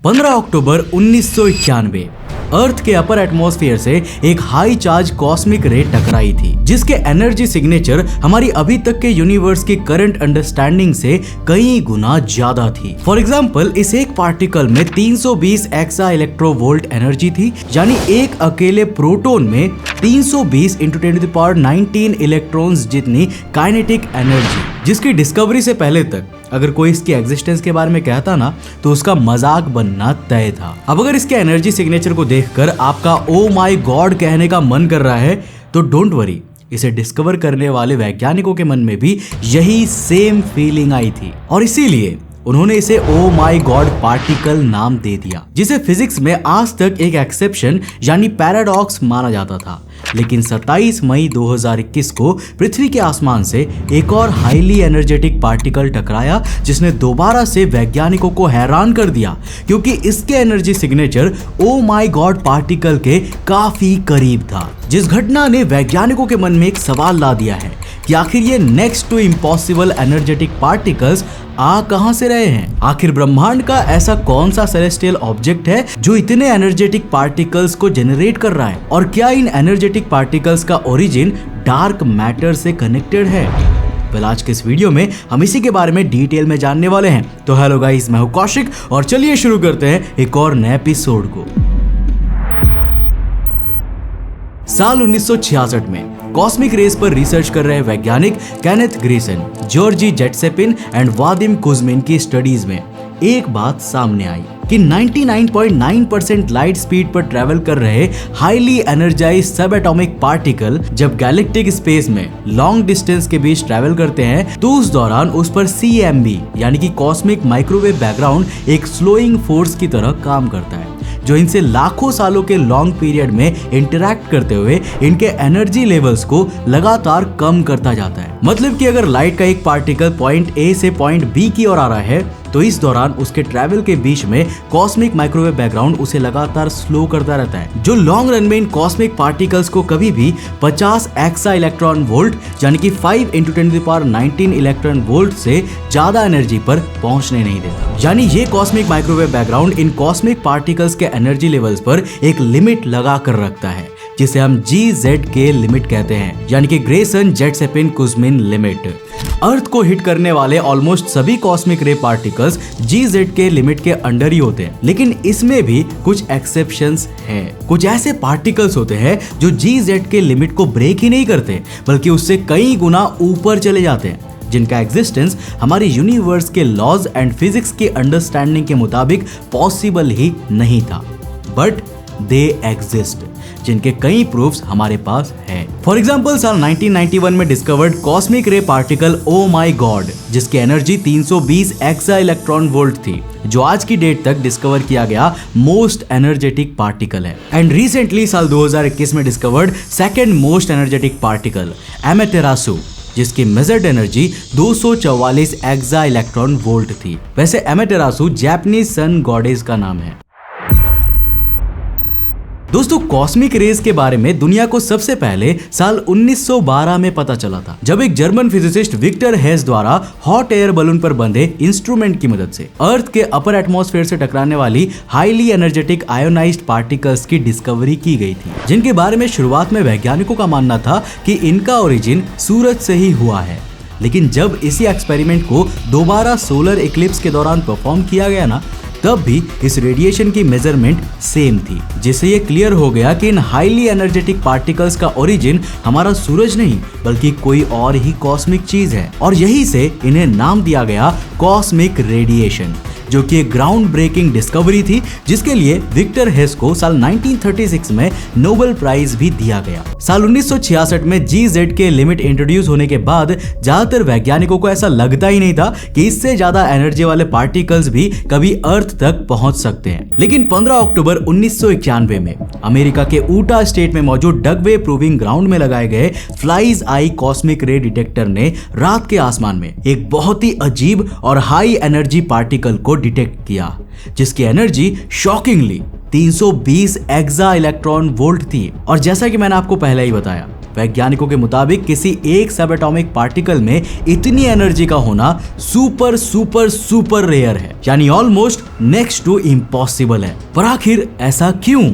15 अक्टूबर 1991 अर्थ के upper atmosphere से एक हाई चार्ज कॉस्मिक रे टकराई थी, जिसके एनर्जी सिग्नेचर हमारी अभी तक के यूनिवर्स की करंट अंडरस्टैंडिंग से कई गुना ज्यादा थी। फॉर एग्जांपल, इस एक पार्टिकल में 320 एक्सा इलेक्ट्रोवोल्ट एनर्जी थी, यानी एक अकेले प्रोटॉन में 320 × 10⁻19 इलेक्ट्रॉन्स जितनी काइनेटिक एनर्जी, जिसकी डिस्कवरी से पहले तक अगर कोई इसकी एग्जिस्टेंस के बारे में कहता ना तो उसका मजाक बनना तय था। अब अगर इसके एनर्जी सिग्नेचर को देखकर आपका ओ माय गॉड कहने का मन कर रहा है तो डोंट वरी, इसे डिस्कवर करने वाले वैज्ञानिकों के मन में भी यही सेम फीलिंग आई थी और इसीलिए उन्होंने इसे ओ माय गॉड पार्टिकल नाम दे दिया, जिसे फिजिक्स में आज तक एक एक्सेप्शन यानी पैराडॉक्स माना जाता था। लेकिन 27 मई 2021 को पृथ्वी के आसमान से एक और हाईली एनर्जेटिक पार्टिकल टकराया, जिसने दोबारा से वैज्ञानिकों को हैरान कर दिया, क्योंकि इसके energy signature O my God particle के काफी करीब था। जिस घटना ने वैज्ञानिकों के मन में एक सवाल ला दिया है कि आखिर ये next to impossible energetic particles आ कहां से रहे हैं। आखिर ब्रह्मांड का ऐसा कौन सा सेलेस्टियल ऑब्जेक्ट है जो इतने एनर्जेटिक पार्टिकल्स को जनरेट कर रहा है, और क्या इन एनर्जेटिक पार्टिकल्स का ओरिजिन डार्क मैटर से कनेक्टेड है? वेल, आज के इस वीडियो में हम इसी के बारे में डिटेल में जानने वाले हैं। तो हेलो गाइस, मैं हूं कौशिक और चलिए शुरू करते हैं एक और नए एपिसोड को। साल 1966 में कॉस्मिक रेस पर रिसर्च कर रहे वैज्ञानिक Kenneth Greisen, Georgiy Zatsepin and Vadim Kuzmin की स्टडीज में एक बात सामने आई कि 99.9% लाइट स्पीड पर ट्रैवल कर रहे हाईली एनर्जाइज्ड सब एटॉमिक पार्टिकल जब गैलेक्टिक स्पेस में लॉन्ग डिस्टेंस के बीच ट्रैवल करते हैं तो उस दौरान उस पर CMB यानी कि कॉस्मिक माइक्रोवेव बैकग्राउंड एक स्लोइंग फोर्स की तरह काम करता है, जो इनसे लाखों सालों के लॉन्ग पीरियड में इंटरैक्ट करते हुए इनके एनर्जी लेवल्स को लगातार कम करता जाता है। मतलब कि अगर लाइट का एक पार्टिकल पॉइंट A से पॉइंट B की ओर आ रहा है तो इस दौरान उसके ट्रैवल के बीच में कॉस्मिक माइक्रोवेव बैकग्राउंड उसे लगातार स्लो करता रहता है, जो लॉन्ग रन में इन कॉस्मिक पार्टिकल्स को कभी भी 50 एक्सा इलेक्ट्रॉन वोल्ट यानी कि 5 × 10⁻19 इलेक्ट्रॉन वोल्ट से ज्यादा एनर्जी पर पहुंचने नहीं देता। यानी ये कॉस्मिक माइक्रोवेव बैकग्राउंड इन कॉस्मिक पार्टिकल्स के एनर्जी लेवल्स पर एक लिमिट लगा कर रखता है, जिसे हम GZ के लिमिट कहते हैं, यानी कि ग्रेसन जेटसेपिन कुज़्मिन लिमिट। अर्थ को हिट करने वाले ऑलमोस्ट सभी कॉस्मिक रे पार्टिकल्स GZ के लिमिट के अंडर ही होते हैं, लेकिन इसमें भी कुछ एक्सेप्शंस हैं। कुछ ऐसे पार्टिकल्स होते हैं जो GZ के लिमिट को ब्रेक ही नहीं करते, बल्कि उससे कई गुना ऊपर चले जाते हैं, जिनका एग्जिस्टेंस हमारे यूनिवर्स के लॉज एंड फिजिक्स के अंडरस्टैंडिंग के मुताबिक पॉसिबल ही नहीं था, बट दे एग्जिस्ट, जिनके कई प्रूफ्स हमारे पास है। फॉर एग्जाम्पल, साल 1991 में discovered cosmic ray particle oh my God, जिसकी एनर्जी 320 एक्सा इलेक्ट्रॉन वोल्ट थी, जो आज की डेट तक डिस्कवर किया गया मोस्ट एनर्जेटिक पार्टिकल है। एंड रिसेंटली साल 2021 में discovered second most energetic particle Amaterasu, जिसकी measured energy 244 exa electron volt थी। वैसे एमेटेरासु जापानीज सन गॉडेस का नाम है। दोस्तों, कॉस्मिक रेज के बारे में दुनिया को सबसे पहले साल 1912 में पता चला था, जब एक जर्मन फिजिसिस्ट विक्टर हेस द्वारा हॉट एयर बलून पर बंधे इंस्ट्रूमेंट की मदद से अर्थ के अपर एटमॉस्फेयर से टकराने वाली हाईली एनर्जेटिक आयोनाइज्ड पार्टिकल्स की डिस्कवरी की गई थी, जिनके बारे में शुरुआत में वैज्ञानिकों का मानना था कि इनका ओरिजिन सूरज से ही हुआ है। लेकिन जब इसी एक्सपेरिमेंट को दोबारा सोलर इक्लिप्स के दौरान परफॉर्म किया गया ना, तब भी इस रेडिएशन की मेजरमेंट सेम थी, जिससे ये क्लियर हो गया कि इन हाईली एनर्जेटिक पार्टिकल्स का ओरिजिन हमारा सूरज नहीं बल्कि कोई और ही कॉस्मिक चीज है, और यही से इन्हें नाम दिया गया कॉस्मिक रेडिएशन, जो कि एक ग्राउंड ब्रेकिंग डिस्कवरी थी, जिसके लिए विक्टर हेस को साल 1936 में नोबेल प्राइज भी दिया गया। साल 1966 में GZ के लिमिट इंट्रोड्यूस होने के बाद ज्यादातर वैज्ञानिकों को ऐसा लगता ही नहीं था कि इससे ज्यादा एनर्जी वाले पार्टिकल्स भी कभी अर्थ तक पहुंच सकते हैं। लेकिन 15 अक्टूबर 1991 में अमेरिका के ऊटा स्टेट में मौजूद डगवे प्रूविंग ग्राउंड में लगाए गए फ्लाइज आई कॉस्मिक रे डिटेक्टर ने रात के आसमान में एक बहुत ही अजीब और हाई एनर्जी पार्टिकल को डिटेक्ट किया, जिसकी energy shockingly 320 exa electron volt थी। और जैसा कि मैंने आपको पहले ही बताया वैज्ञानिकों के मुताबिक किसी एक सब एटॉमिक पार्टिकल में इतनी एनर्जी का होना सुपर सुपर सुपर रेयर है, यानी ऑलमोस्ट नेक्स्ट टू इम्पॉसिबल है। पर आखिर ऐसा क्यों?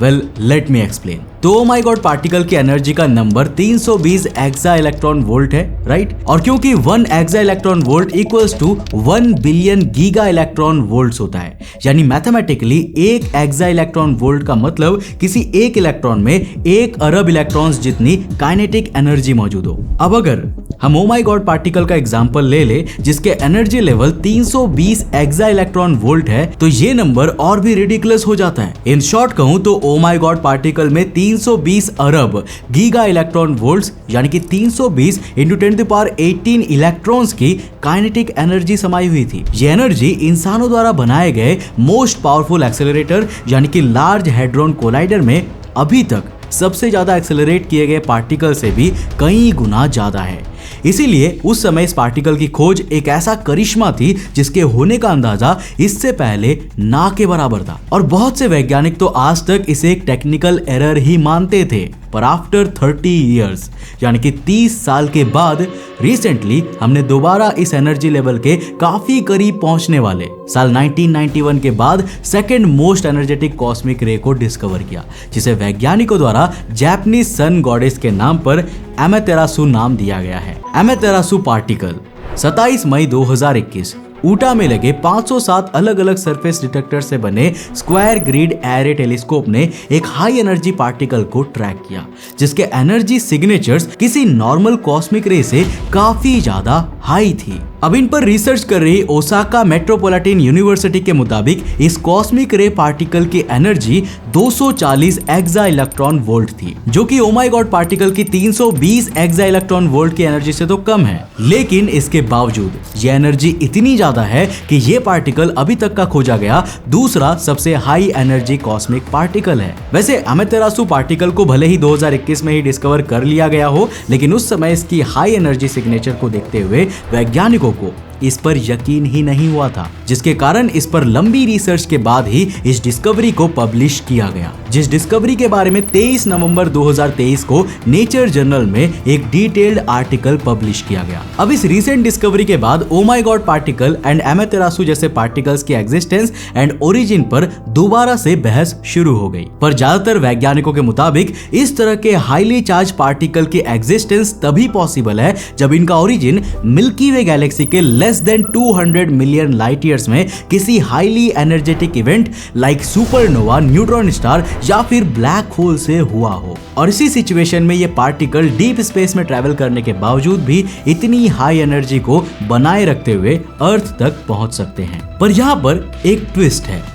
Well, let me explain. तो ओ माय गॉड पार्टिकल की एनर्जी का नंबर 320 एक्सा इलेक्ट्रॉन वोल्ट है, राइट? और क्योंकि 1 exa electron volt equals to 1 billion giga electron volts होता है, यानी मैथमेटिकली एक एक्सा इलेक्ट्रॉन वोल्ट का मतलब किसी एक इलेक्ट्रॉन में 1 अरब इलेक्ट्रॉन्स जितनी काइनेटिक एनर्जी मौजूद हो। अब अगर हम ओ माय गॉड पार्टिकल का एग्जांपल ले ले जिसके energy level 320 exa electron volt है, तो ये नंबर और भी रिडिकुलस हो जाता है। इन शॉर्ट कहूं तो ओ माय गॉड पार्टिकल में 320 अरब गीगा इलेक्ट्रॉन वोल्ट्स यानी कि 320 इंटू 10⁻18 इलेक्ट्रॉन्स की काइनेटिक एनर्जी समाई हुई थी। ये एनर्जी इंसानों द्वारा बनाए गए मोस्ट पावरफुल एक्सेलरेटर यानी कि लार्ज हैड्रॉन कोलाइडर में अभी तक सबसे ज्यादा एक्सेलरेट किए गए पार्टिकल से भी कई गुना ज्यादा है। इसीलिए उस समय इस पार्टिकल की खोज एक ऐसा करिश्मा थी जिसके होने का अंदाजा इससे पहले ना के बराबर था। और बहुत से वैज्ञानिक तो आज तक इसे एक टेक्निकल एरर ही मानते थे, पर आफ्टर 30 इयर्स यानी कि 30 साल के बाद रिसेंटली हमने दोबारा इस एनर्जी लेवल के काफी करीब पहुंचने वाले साल 1991 के बाद सेकंड मोस्ट एनर्जेटिक कॉस्मिक रे को डिस्कवर किया, जिसे वैज्ञानिकों द्वारा जापानीज सन गॉडेस के नाम पर एमेतेरासु नाम दिया गया है। एमेतेरासु पार्टिकल 27 मई 2021 ऊटा में लगे 507 अलग अलग सरफेस डिटेक्टर से बने स्क्वायर ग्रिड एरे टेलीस्कोप ने एक हाई एनर्जी पार्टिकल को ट्रैक किया जिसके एनर्जी सिग्नेचर्स किसी नॉर्मल कॉस्मिक रे से काफी ज्यादा हाई थी। अब इन पर रिसर्च कर रही ओसाका मेट्रोपॉलिटन यूनिवर्सिटी के मुताबिक इस कॉस्मिक रे पार्टिकल की एनर्जी 240 एक्सा इलेक्ट्रॉन वोल्ट थी, जो कि ओ माय गॉड पार्टिकल की 320 एक्सा इलेक्ट्रॉन वोल्ट की एनर्जी से तो कम है। लेकिन इसके बावजूद ये एनर्जी इतनी ज्यादा है कि ये पार्टिकल अभी तक का खोजा गया दूसरा सबसे हाई एनर्जी कॉस्मिक पार्टिकल है। वैसे एमेतेरासु पार्टिकल को भले ही 2021 में ही डिस्कवर कर लिया गया हो, लेकिन उस समय इसकी हाई एनर्जी सिग्नेचर को देखते हुए वैज्ञानिकों को इस पर यकीन ही नहीं हुआ था, जिसके कारण इस पर लंबी रिसर्च के बाद ही इस डिस्कवरी को पब्लिश किया गया। जिस डिस्कवरी के बारे में 23 नवंबर 2023 को नेचर जर्नल में एक डिटेल्ड आर्टिकल पब्लिश किया गया। अब इस रिसेंट डिस्कवरी के बाद oh my God particle and Amaterasu जैसे पार्टिकल्स की एग्जिस्टेंस एंड ओरिजिन पर दोबारा से बहस शुरू हो गई। पर ज्यादातर वैज्ञानिकों के मुताबिक इस तरह के हाईली चार्ज पार्टिकल की एग्जिस्टेंस तभी पॉसिबल है जब इनका ओरिजिन मिल्की वे गैलेक्सी के less than 200 million light years में किसी highly energetic event like supernova, neutron star या फिर ब्लैक होल से हुआ हो। और इसी सिचुएशन में ये पार्टिकल डीप स्पेस में ट्रैवल करने के बावजूद भी इतनी हाई एनर्जी को बनाए रखते हुए अर्थ तक पहुंच सकते हैं। पर यहाँ पर एक ट्विस्ट है।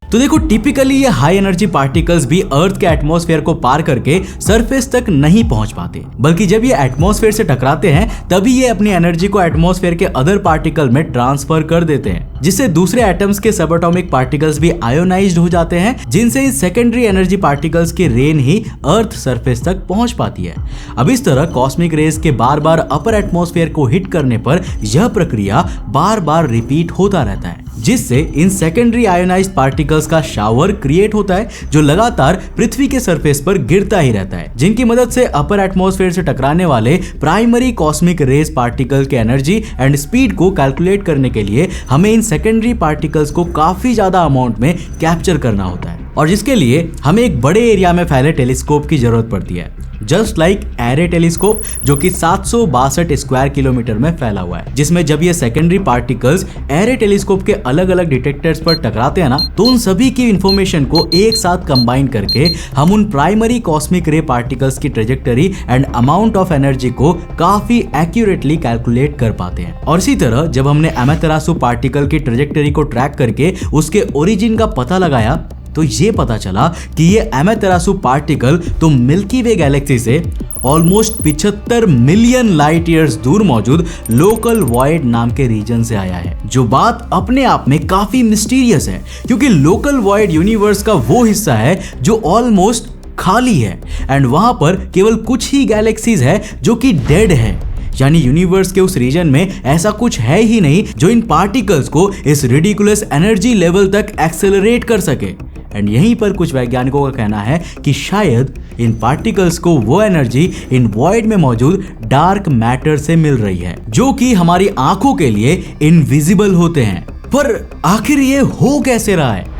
तो देखो, टिपिकली ये हाई एनर्जी पार्टिकल्स भी अर्थ के एटमॉस्फेयर को पार करके सरफेस तक नहीं पहुंच पाते, बल्कि जब ये एटमॉस्फेयर से टकराते हैं तभी ये अपनी एनर्जी को एटमॉस्फेयर के अदर पार्टिकल में ट्रांसफर कर देते हैं, जिससे दूसरे एटम्स के सब एटॉमिक पार्टिकल्स भी आयोनाइज्ड हो जाते हैं, जिनसे इस सेकेंडरी एनर्जी पार्टिकल्स की रेन ही अर्थ सरफेस तक पहुंच पाती है। अब इस तरह कॉस्मिक रेज के बार बार अपर एटमॉस्फेयर को हिट करने पर यह प्रक्रिया बार बार रिपीट होता रहता है, जिससे इन सेकेंडरी आयोनाइज्ड पार्टिकल्स का शावर क्रिएट होता है जो लगातार पृथ्वी के सरफेस पर गिरता ही रहता है, जिनकी मदद से अपर एटमॉस्फेयर से टकराने वाले प्राइमरी कॉस्मिक रेज पार्टिकल के एनर्जी एंड स्पीड को कैलकुलेट करने के लिए हमें इन सेकेंडरी पार्टिकल्स को काफी ज्यादा अमाउंट में कैप्चर करना होता है, और जिसके लिए हमें एक बड़े एरिया में फैले टेलीस्कोप की जरूरत पड़ती है, जस्ट लाइक एरे टेलीस्कोप जो कि 762 स्क्वायर किलोमीटर में फैला हुआ है, जिसमें जब ये सेकेंडरी पार्टिकल्स एरे टेलीस्कोप के अलग अलग डिटेक्टर्स पर टकराते हैं ना, तो उन सभी की इंफॉर्मेशन को एक साथ कंबाइन करके हम उन प्राइमरी कॉस्मिक रे पार्टिकल्स की trajectory and amount of energy को काफी एक्यूरेटली कैलकुलेट कर पाते हैं। और इसी तरह जब हमने एमेतेरासु पार्टिकल की ट्रेजेक्टरी को ट्रैक करके उसके ओरिजिन का पता लगाया, तो ये पता चला कि ये एमेतेरासु पार्टिकल तो मिल्की वे गैलेक्सी से ऑलमोस्ट 75 मिलियन लाइट ईयर्स दूर मौजूद लोकल वॉइड नाम के रीजन से आया है, जो बात अपने आप में काफी मिस्टीरियस है, क्योंकि लोकल वॉइड यूनिवर्स का वो हिस्सा है जो ऑलमोस्ट खाली है एंड वहां पर केवल कुछ ही गैलेक्सीज है जो कि डेड है, यानी यूनिवर्स के उस रीजन में ऐसा कुछ है ही नहीं जो इन पार्टिकल्स को इस रिडिकुलस एनर्जी लेवल तक एक्सेलरेट कर सके। एंड यहीं पर कुछ वैज्ञानिकों का कहना है कि शायद इन पार्टिकल्स को वो एनर्जी इन वॉइड में मौजूद डार्क मैटर से मिल रही है, जो कि हमारी आंखों के लिए इनविजिबल होते हैं। पर आखिर ये हो कैसे रहा है?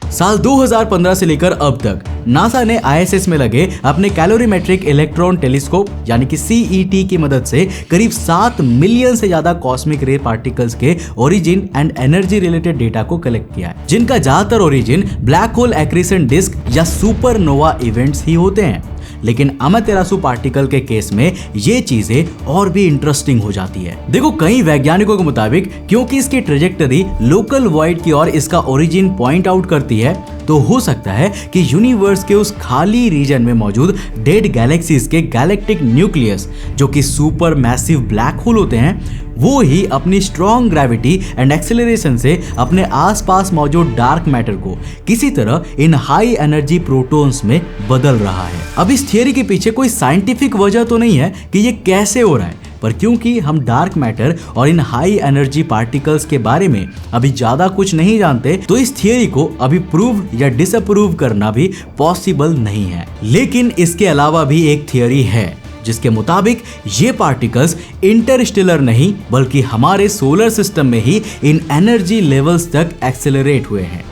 साल 2015 से लेकर अब तक नासा ने ISS में लगे अपने कैलोरीमेट्रिक इलेक्ट्रॉन टेलीस्कोप यानी कि CET की मदद से करीब 7 मिलियन से ज्यादा कॉस्मिक रे पार्टिकल्स के origin and energy related data को कलेक्ट किया है, जिनका ज्यादातर origin black hole accretion disc या सुपरनोवा इवेंट्स ही होते हैं। लेकिन अमातेरासु पार्टिकल के केस में ये चीजें और भी इंटरेस्टिंग हो जाती है। देखो, कई वैज्ञानिकों के मुताबिक क्योंकि इसकी ट्रेजेक्टरी लोकल वॉइड की ओर इसका ओरिजिन पॉइंट आउट करती है, तो हो सकता है कि यूनिवर्स के उस खाली रीजन में मौजूद डेड गैलेक्सीज के गैलेक्टिक न्यूक्लियस, जो कि सुपर मैसिव ब्लैक होल होते हैं, वो ही अपनी स्ट्रॉन्ग ग्रेविटी एंड एक्सेलरेशन से अपने आसपास मौजूद डार्क मैटर को किसी तरह इन हाई एनर्जी प्रोटॉन्स में बदल रहा है। अब इस थियरी के पीछे कोई साइंटिफिक वजह तो नहीं है कि ये कैसे हो रहा है, पर क्योंकि हम डार्क मैटर और इन हाई एनर्जी पार्टिकल्स के बारे में अभी ज्यादा कुछ नहीं जानते, तो इस थियरी को अभी प्रूव या डिसअप्रूव करना भी पॉसिबल नहीं है। लेकिन इसके अलावा भी एक थियरी है जिसके मुताबिक ये पार्टिकल्स इंटरस्टेलर नहीं बल्कि हमारे सोलर सिस्टम में ही इन एनर्जी लेवल्स तक एक्सेलरेट हुए हैं।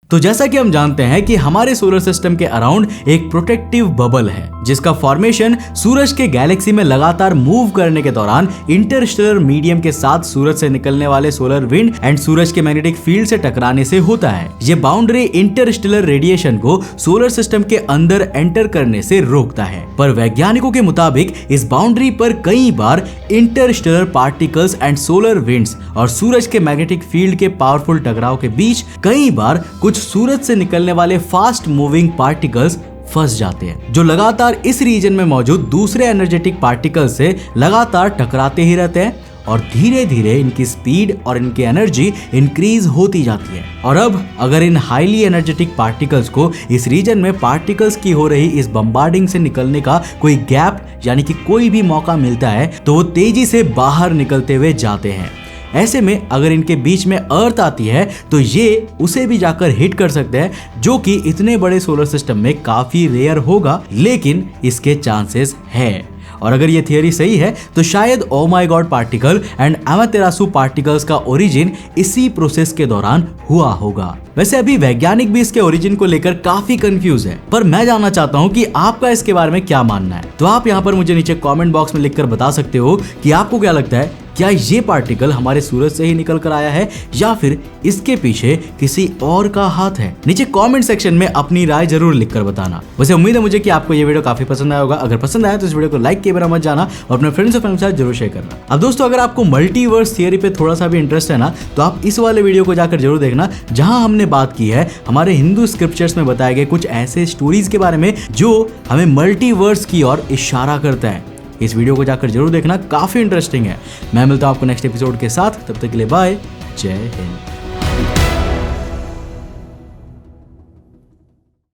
तो जैसा कि हम जानते हैं कि हमारे सोलर सिस्टम के अराउंड एक प्रोटेक्टिव बबल है, जिसका फॉर्मेशन सूरज के गैलेक्सी में लगातार मूव करने के दौरान इंटरस्टेलर मीडियम के साथ सूरज से निकलने वाले सोलर विंड एंड सूरज के मैग्नेटिक फील्ड से टकराने से होता है। ये बाउंड्री इंटरस्टेलर रेडिएशन को सोलर सिस्टम के अंदर एंटर करने से रोकता है, पर वैज्ञानिकों के मुताबिक इस बाउंड्री पर कई बार interstellar particles and solar winds और सूरज के मैग्नेटिक फील्ड के पावरफुल टकराव के बीच कई बार कुछ सूरज से निकलने वाले फास्ट मूविंग पार्टिकल्स फंस जाते हैं, जो लगातार इस रीजन में मौजूद दूसरे एनर्जेटिक पार्टिकल से लगातार टकराते ही रहते हैं और धीरे धीरे इनकी स्पीड और इनकी एनर्जी इंक्रीज होती जाती है। और अब अगर इन हाईली एनर्जेटिक पार्टिकल्स को इस रीजन में पार्टिकल्स की हो रही इस बम्बार्डिंग से निकलने का कोई गैप यानी कि कोई भी मौका मिलता है, तो वो तेजी से बाहर निकलते हुए जाते हैं। ऐसे में अगर इनके बीच में अर्थ आती है तो ये उसे भी जाकर हिट कर सकते हैं, जो कि इतने बड़े सोलर सिस्टम में काफी रेयर होगा, लेकिन इसके चांसेस है। और अगर ये थियरी सही है तो शायद oh my God particle and Amaterasu particles का ओरिजिन इसी प्रोसेस के दौरान हुआ होगा। वैसे अभी वैज्ञानिक भी इसके ओरिजिन को लेकर काफी कंफ्यूज है, पर मैं जानना चाहता हूँ कि आपका इसके बारे में क्या मानना है। तो आप यहाँ पर मुझे नीचे कमेंट बॉक्स में लिखकर बता सकते हो कि आपको क्या लगता है, क्या ये पार्टिकल हमारे सूरज से ही निकल कर आया है या फिर इसके पीछे किसी और का हाथ है। नीचे कमेंट सेक्शन में अपनी राय जरूर लिखकर बताना। वैसे उम्मीद है मुझे कि आपको ये वीडियो काफी पसंद आया होगा। अगर पसंद आया तो इस वीडियो को लाइक किए बिना मत जाना और अपने फ्रेंड्स और फैमिली के साथ जरूर शेयर करना। अब दोस्तों, अगर आपको मल्टीवर्स थियरी पे थोड़ा सा भी इंटरेस्ट है ना, तो आप इस वाले वीडियो को जाकर जरूर देखना, जहां हमने बात की है हमारे हिंदू स्क्रिप्चर्स में बताए गए कुछ ऐसे स्टोरीज के बारे में जो हमें मल्टीवर्स की ओर इशारा करता है। इस वीडियो को जाकर जरूर देखना, काफी इंटरेस्टिंग है। मैं मिलता हूं आपको नेक्स्ट एपिसोड के साथ, तब तक के लिए बाय, जय हिंद।